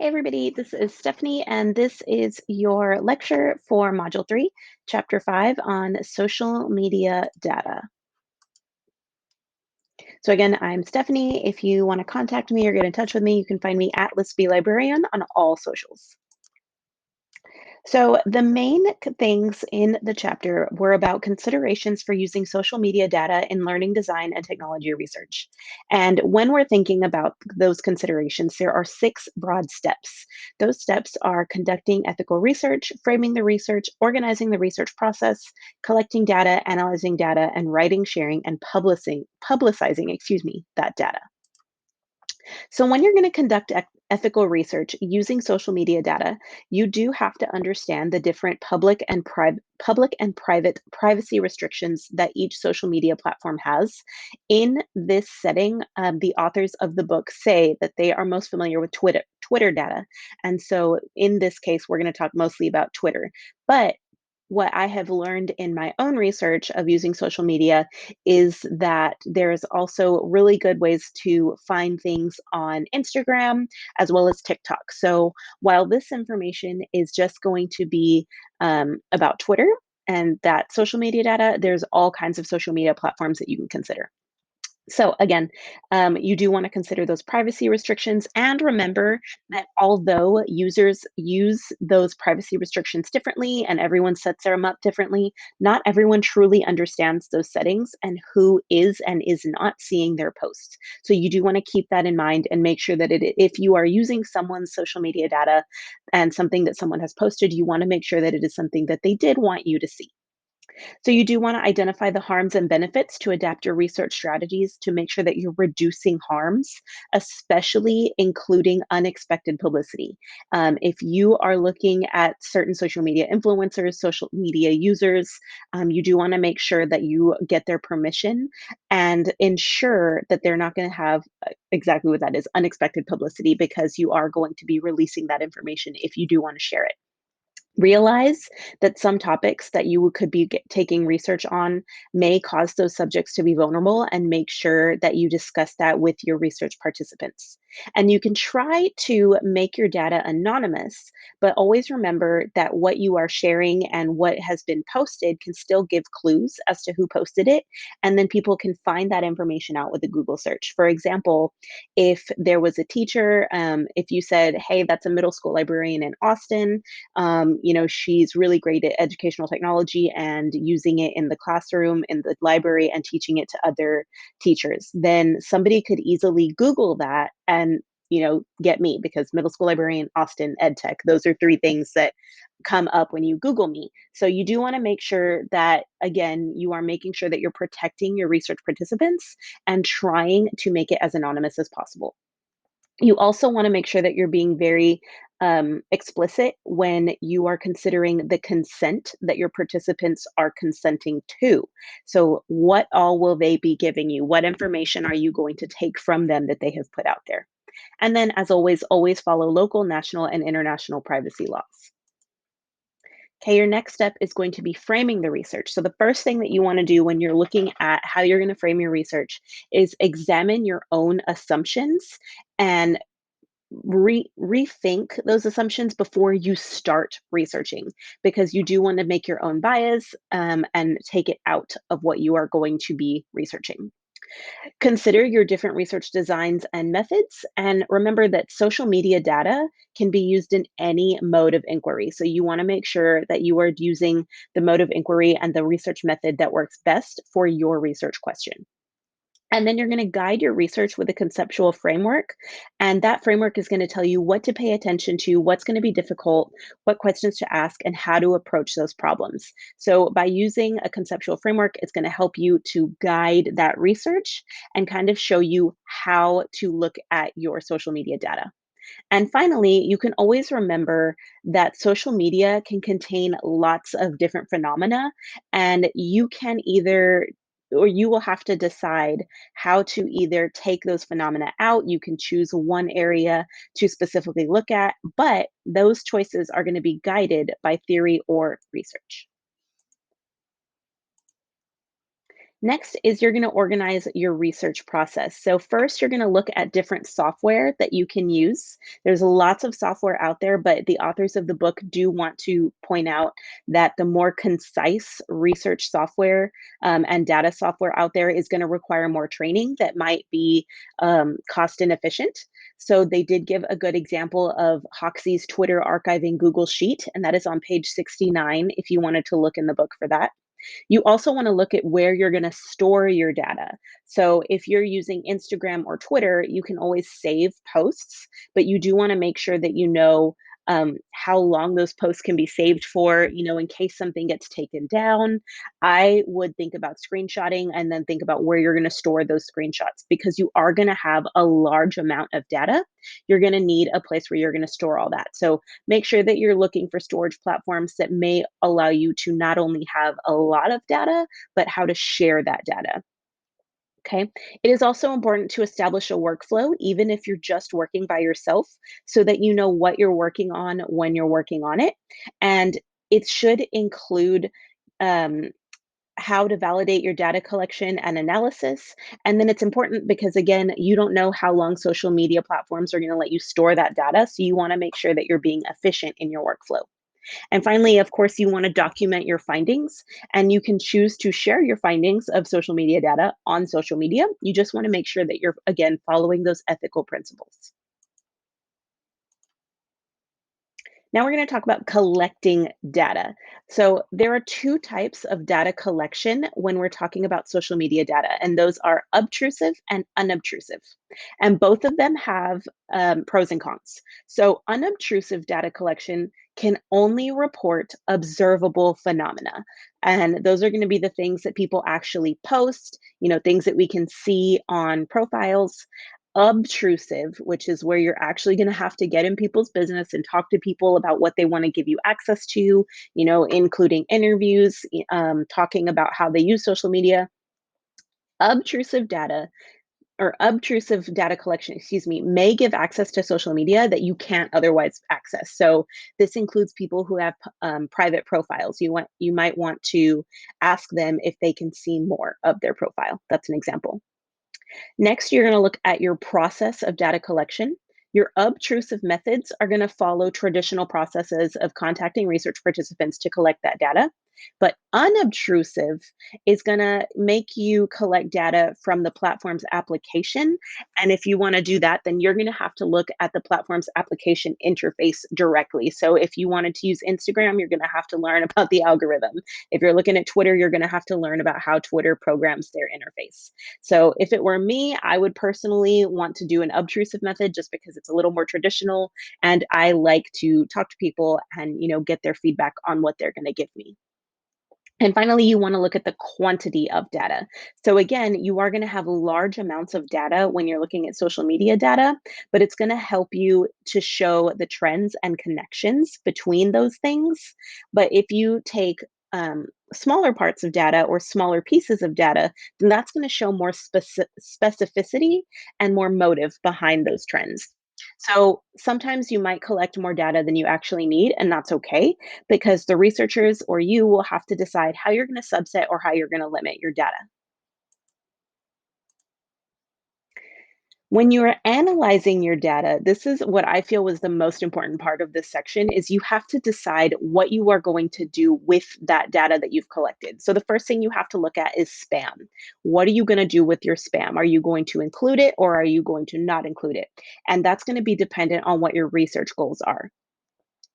Hey everybody, this is Stephanie, and this is your lecture for Module 3, Chapter 5 on social media data. So again, I'm Stephanie. If you want to contact me or get in touch with me, you can find me at Lispy Librarian on all socials. So the main things in the chapter were about considerations for using social media data in learning design and technology research. And when we're thinking about those considerations, there are 6 broad steps. Those steps are conducting ethical research, framing the research, organizing the research process, collecting data, analyzing data, and writing, sharing, and publicizing, that data. So, when you're going to conduct ethical research using social media data, you do have to understand the different public and private privacy restrictions that each social media platform has. In this setting, the authors of the book say that they are most familiar with Twitter data, and so in this case, we're going to talk mostly about Twitter. But what I have learned in my own research of using social media is that there's also really good ways to find things on Instagram as well as TikTok. So while this information is just going to be about Twitter and that social media data, there's all kinds of social media platforms that you can consider. So again, you do want to consider those privacy restrictions and remember that although users use those privacy restrictions differently and everyone sets them up differently, not everyone truly understands those settings and who is and is not seeing their posts. So you do want to keep that in mind and make sure that if you are using someone's social media data and something that someone has posted, you want to make sure that it is something that they did want you to see. So you do want to identify the harms and benefits to adapt your research strategies to make sure that you're reducing harms, especially including unexpected publicity. If you are looking at certain social media influencers, social media users, you do want to make sure that you get their permission and ensure that they're not going to have exactly what that is, unexpected publicity, because you are going to be releasing that information if you do want to share it. Realize that some topics that you could be taking research on may cause those subjects to be vulnerable, and make sure that you discuss that with your research participants. And you can try to make your data anonymous, but always remember that what you are sharing and what has been posted can still give clues as to who posted it. And then people can find that information out with a Google search. For example, if there was a teacher, if you said, hey, that's a middle school librarian in Austin, she's really great at educational technology and using it in the classroom, in the library, and teaching it to other teachers. Then somebody could easily Google that and get me, because middle school librarian, Austin, ed tech, those are 3 things that come up when you Google me. So you do want to make sure that, again, you are making sure that you're protecting your research participants and trying to make it as anonymous as possible. You also want to make sure that you're being very explicit when you are considering the consent that your participants are consenting to. So, what all will they be giving you? What information are you going to take from them that they have put out there? And then, as always follow local, national, and international privacy laws. Okay, your next step is going to be framing the research. So, the first thing that you want to do when you're looking at how you're going to frame your research is examine your own assumptions and rethink those assumptions before you start researching, because you do want to make your own bias and take it out of what you are going to be researching. Consider your different research designs and methods, and remember that social media data can be used in any mode of inquiry. So you want to make sure that you are using the mode of inquiry and the research method that works best for your research question. And then you're going to guide your research with a conceptual framework. And that framework is going to tell you what to pay attention to, what's going to be difficult, what questions to ask, and how to approach those problems. So, by using a conceptual framework, it's going to help you to guide that research and kind of show you how to look at your social media data. And finally, you can always remember that social media can contain lots of different phenomena, and you can either or you will have to decide how to either take those phenomena out. You can choose one area to specifically look at, but those choices are going to be guided by theory or research. Next is you're going to organize your research process. So, first, you're going to look at different software that you can use. There's lots of software out there, but the authors of the book do want to point out that the more concise research software and data software out there is going to require more training that might be cost inefficient. So, they did give a good example of Hoxie's Twitter archiving Google Sheet, and that is on page 69 if you wanted to look in the book for that. You also want to look at where you're going to store your data. So if you're using Instagram or Twitter, you can always save posts, but you do want to make sure that you know how long those posts can be saved for, in case something gets taken down. I would think about screenshotting and then think about where you're going to store those screenshots because you are going to have a large amount of data. You're going to need a place where you're going to store all that. So make sure that you're looking for storage platforms that may allow you to not only have a lot of data, but how to share that data. Okay. It is also important to establish a workflow, even if you're just working by yourself, so that you know what you're working on when you're working on it. And it should include um, how to validate your data collection and analysis. And then it's important because, again, you don't know how long social media platforms are going to let you store that data. So you want to make sure that you're being efficient in your workflow. And finally, of course, you want to document your findings and you can choose to share your findings of social media data on social media. You just want to make sure that you're, again, following those ethical principles. Now we're going to talk about collecting data. So there are two types of data collection when we're talking about social media data, and those are obtrusive and unobtrusive. And both of them have pros and cons. So unobtrusive data collection can only report observable phenomena. And those are going to be the things that people actually post, things that we can see on profiles. Obtrusive, which is where you're actually going to have to get in people's business and talk to people about what they want to give you access to, including interviews, talking about how they use social media. Obtrusive data or obtrusive data collection, excuse me, may give access to social media that you can't otherwise access. So this includes people who have private profiles. You might want to ask them if they can see more of their profile. That's an example. Next, you're going to look at your process of data collection. Your obtrusive methods are going to follow traditional processes of contacting research participants to collect that data. But unobtrusive is going to make you collect data from the platform's application. And if you want to do that, then you're going to have to look at the platform's application interface directly. So if you wanted to use Instagram, you're going to have to learn about the algorithm. If you're looking at Twitter, you're going to have to learn about how Twitter programs their interface. So if it were me, I would personally want to do an obtrusive method just because it's a little more traditional and I like to talk to people and, get their feedback on what they're going to give me. And finally, you want to look at the quantity of data. So again, you are going to have large amounts of data when you're looking at social media data, but it's going to help you to show the trends and connections between those things. But if you take smaller parts of data or smaller pieces of data, then that's going to show more specificity and more motive behind those trends. So sometimes you might collect more data than you actually need, and that's okay because the researchers or you will have to decide how you're going to subset or how you're going to limit your data. When you're analyzing your data, this is what I feel was the most important part of this section is you have to decide what you are going to do with that data that you've collected. So the first thing you have to look at is spam. What are you going to do with your spam? Are you going to include it or are you going to not include it? And that's going to be dependent on what your research goals are.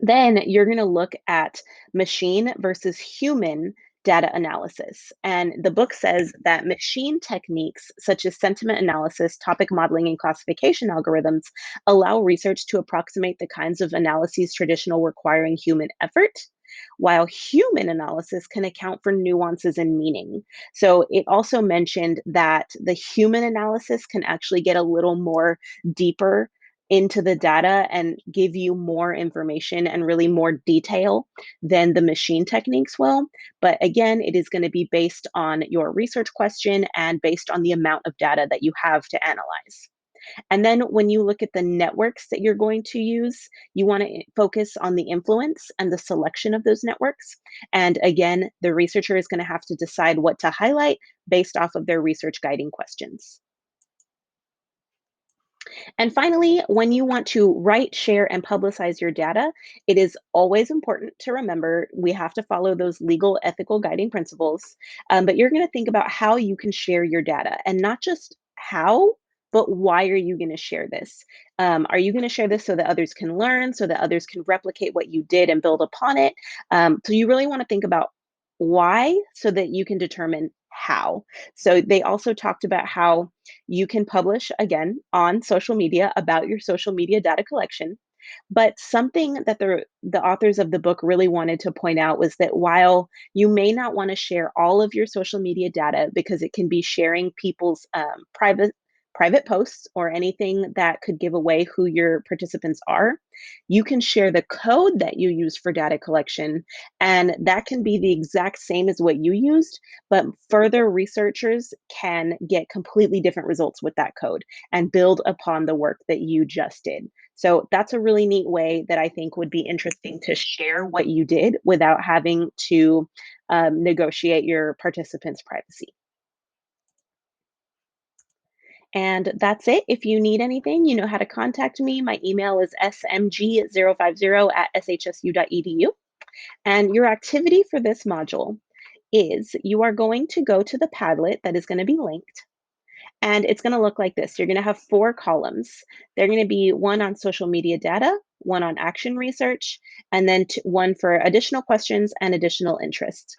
Then you're going to look at machine versus human data analysis. And the book says that machine techniques such as sentiment analysis, topic modeling, and classification algorithms allow research to approximate the kinds of analyses traditional requiring human effort. While human analysis can account for nuances and meaning. So it also mentioned that the human analysis can actually get a little more deeper into the data and give you more information and really more detail than the machine techniques will. But again, it is going to be based on your research question and based on the amount of data that you have to analyze. And then when you look at the networks that you're going to use, you want to focus on the influence and the selection of those networks. And again, the researcher is going to have to decide what to highlight based off of their research guiding questions. And finally, when you want to write, share, and publicize your data, it is always important to remember we have to follow those legal, ethical guiding principles. But you're going to think about how you can share your data and not just how, but why are you going to share this? Are you going to share this so that others can learn, so that others can replicate what you did and build upon it? So you really want to think about why so that you can determine how. So they also talked about how you can publish again on social media about your social media data collection. But something that the authors of the book really wanted to point out was that while you may not want to share all of your social media data because it can be sharing people's private posts or anything that could give away who your participants are, you can share the code that you use for data collection, and that can be the exact same as what you used, but further researchers can get completely different results with that code and build upon the work that you just did. So that's a really neat way that I think would be interesting to share what you did without having to negotiate your participants' privacy. And that's it. If you need anything, you know how to contact me. My email is smg050@shsu.edu. And your activity for this module is you are going to go to the Padlet that is going to be linked. And it's going to look like this. You're going to have four columns. They're going to be one on social media data, one on action research, and then one for additional questions and additional interest.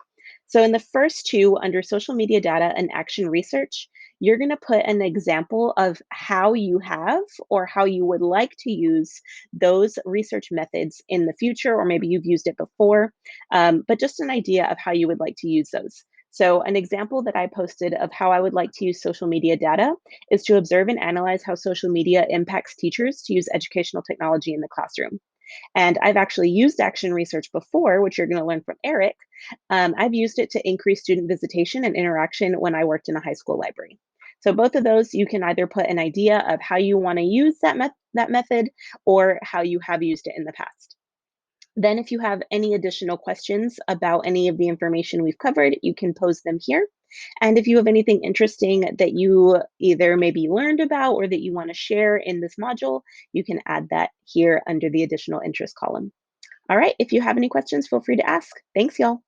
So in the first two, under social media data and action research, you're going to put an example of how you have or how you would like to use those research methods in the future, or maybe you've used it before, but just an idea of how you would like to use those. So, an example that I posted of how I would like to use social media data is to observe and analyze how social media impacts teachers to use educational technology in the classroom. And I've actually used action research before, which you're going to learn from Eric. I've used it to increase student visitation and interaction when I worked in a high school library. So both of those, you can either put an idea of how you want to use that method or how you have used it in the past. Then, if you have any additional questions about any of the information we've covered, you can pose them here. And if you have anything interesting that you either maybe learned about or that you want to share in this module, you can add that here under the additional interest column. All right, if you have any questions, feel free to ask. Thanks, y'all.